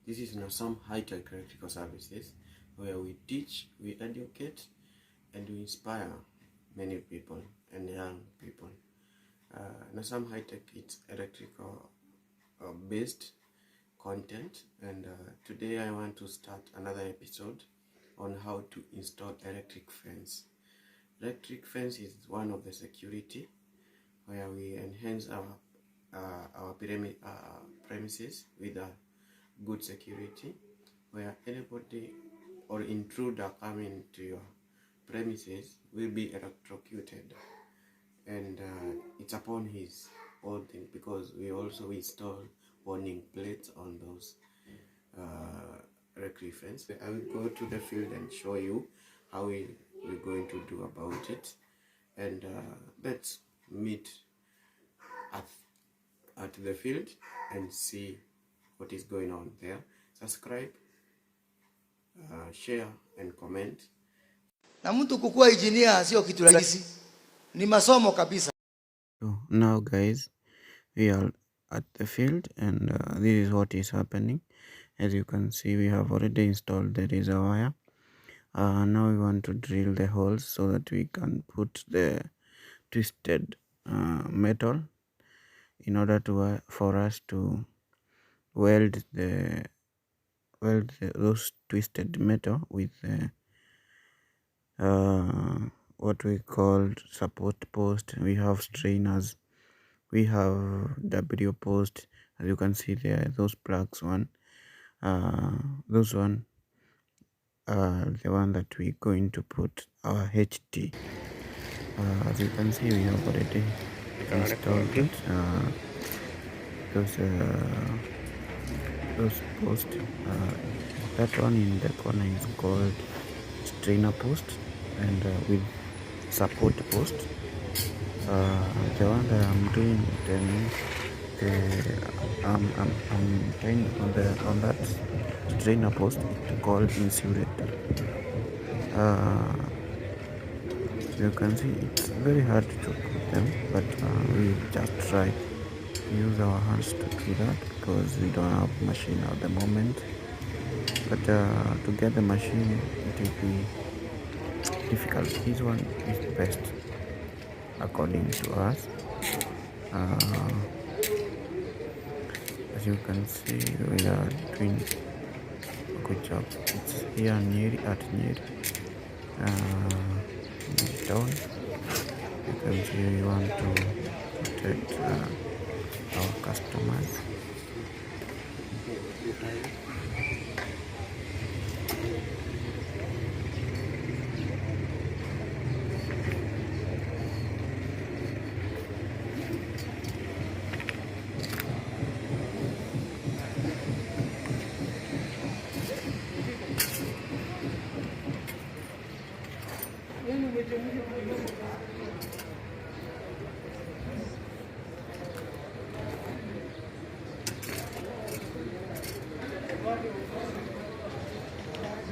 This is Nasam High-Tech Electrical Services, where we teach, we educate, and we inspire many people and young people. Nasam High-Tech, it's electrical based content, and today I want to start another episode on how to install electric fence. Electric fence is one of the security where we enhance our premises with a good security, where anybody or intruder coming to your premises will be electrocuted, and it's upon his own thing, because we also install warning plates on those electric fence. I will go to the field and show you how we're going to do about it, and let's meet at the field and see what is going on there. Subscribe, share and comment. Na mtu kukua engineer sio kitu rahisi, ni masomo kabisa. So now guys, we are at the field, and this is what is happening. As you can see, we have already installed the reservoir. Now we want to drill the holes so that we can put the twisted metal in order to for us to weld those twisted metal with what we call support post. We have strainers, we have W post. As you can see there, those plugs those one the one that we're going to put our HT. As you can see, we have already installed it. Those posts, that one in the corner is called strainer post, and with support post. The one that I'm doing, I'm trying on that strainer post, it's called insulator. You can see it's very hard to put them, but we just try to use our hands to do that, because we don't have machine at the moment. But to get the machine, it will be difficult. This one is the best according to us. As you can see, we are doing a good job. It's here at Nyeri. Down, you can see we want to protect our customers.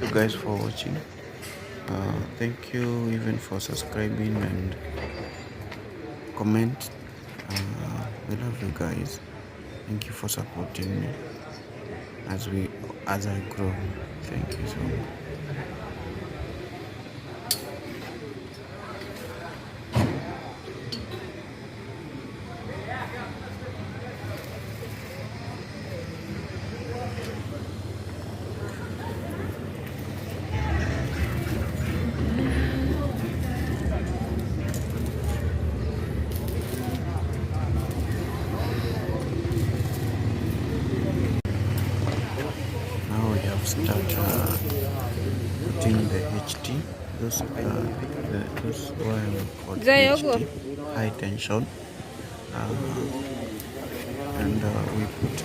Thank you guys for watching. Thank you even for subscribing and comment. We love you guys. Thank you for supporting me as I grow. Thank you so much. Start putting the HT, those wire called HT, high tension, and we put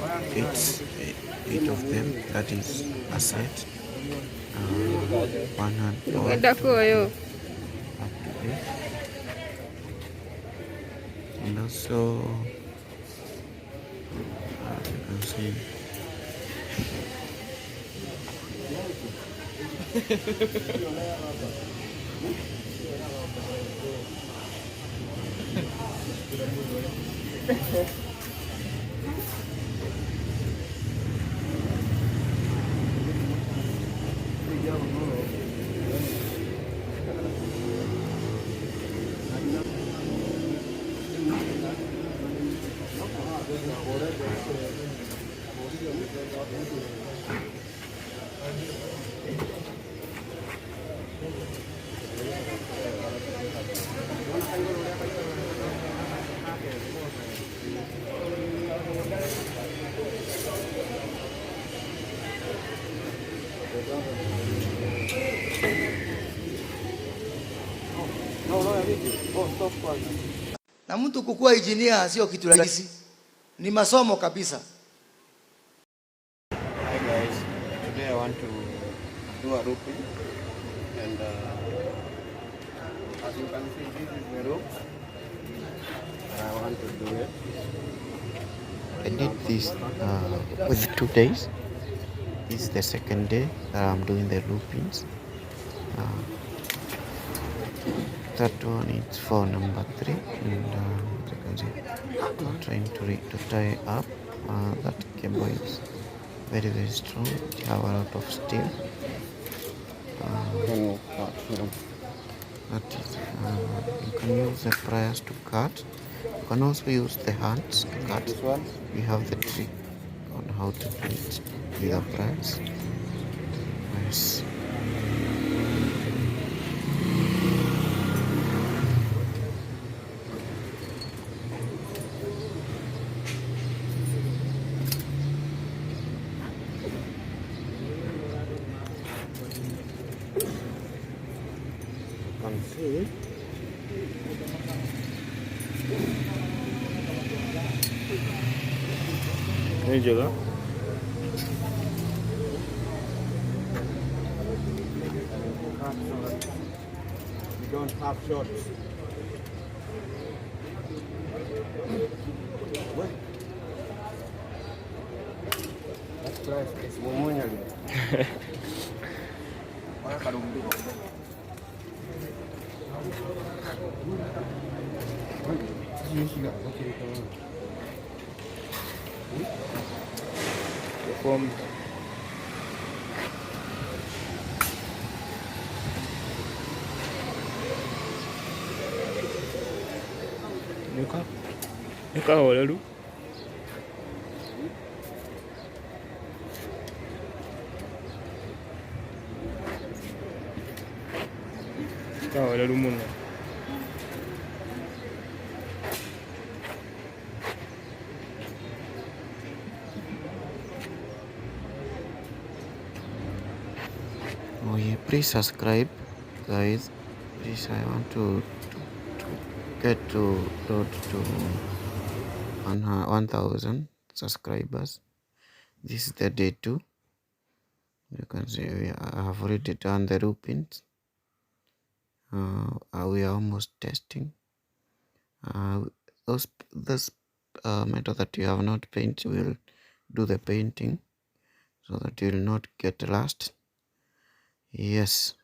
eight of them. That is a set. One hand forward, up to 8, and also you can see. Na mtu kukuwa engineer sio kitu rahisi, ni masomo kabisa. Hi guys, today I want to do a roofing, and as you can see, this is the roof. I want to do it. I did this with 2 days. This is the second day that I'm doing the loopings. That one is for number 3, and as you can see, I'm trying to tie up. That cable is very strong. It have a lot of steel. That is, you can use the pliers to cut. You can also use the hands to cut. We have the trick on how to do it with the pliers. Yes. You can see. Ini juga. We don't have shots. What? That's price. It's semuanya gitu. Orang kadang gitu. Form. Nuka wala lu. Nuka wala lu muna. Oh yeah, please subscribe guys. Please, I want to get to 1,000 subscribers. This is the day 2. You can see I have already done the loopings. We are almost testing. This method that you have not painted will do the painting so that you will not get lost. Yes.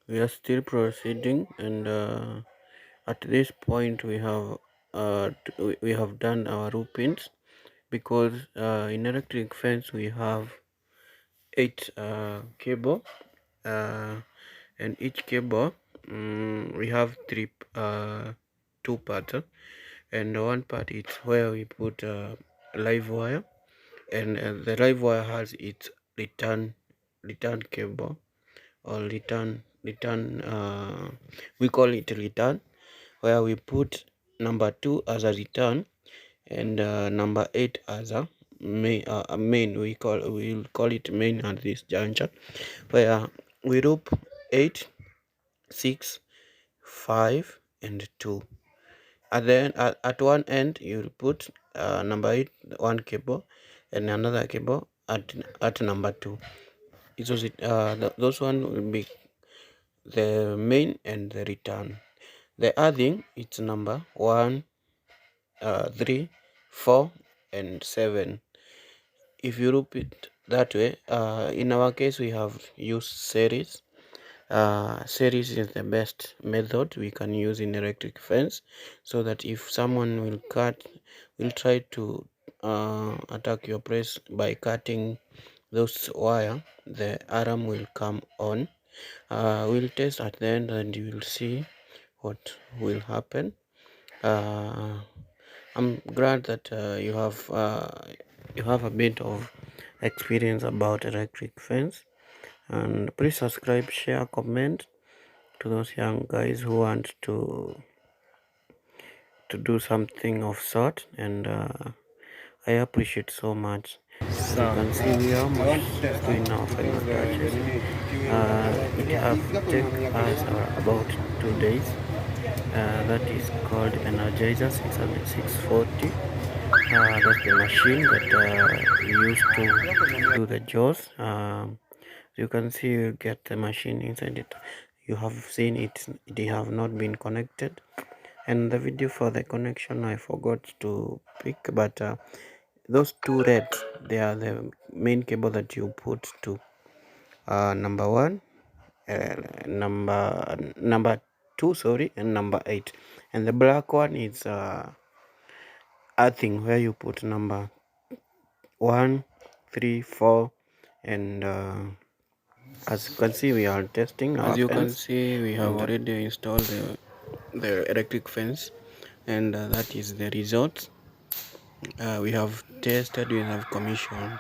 We are still proceeding, and at this point we have done our loopings, because in electric fence we have 8 cable, and each cable we have 2 parts, and one part is where we put live wire, and the live wire has its return cable, or return we call it return, where we put number 2 as a return, and number 8 as a main. We'll call it main at this juncture, where we loop 8, 6, 5 and 2. And then at one end you'll put number 8 one cable, and another cable at number 2. Those one will be the main and the return. The adding, it's number 1, 3, 4 and 7. If you loop it that way, in our case we have used series. Series is the best method we can use in electric fence, so that if someone will try to attack your place by cutting those wire, the alarm will come on. We'll test at the end and you will see what will happen. I'm glad that you have a bit of experience about electric fence, and please subscribe, share, comment to those young guys who want to do something of sort, and I appreciate so much. As you can see, we are almost doing our final touches. It have taken us about 2 days. That is called Energizer 640. That's the machine that we use to do the jaws. You can see, you get the machine inside it. You have seen it have not been connected, and the video for the connection I forgot to pick, but those two reds, they are the main cable that you put to number 1, number 2, sorry, and number 8, and the black one is earthing, where you put number 1, 3, 4, and as you can see, we are testing our fence. We have already installed the electric fence, and that is the result. We have tested, we have commissioned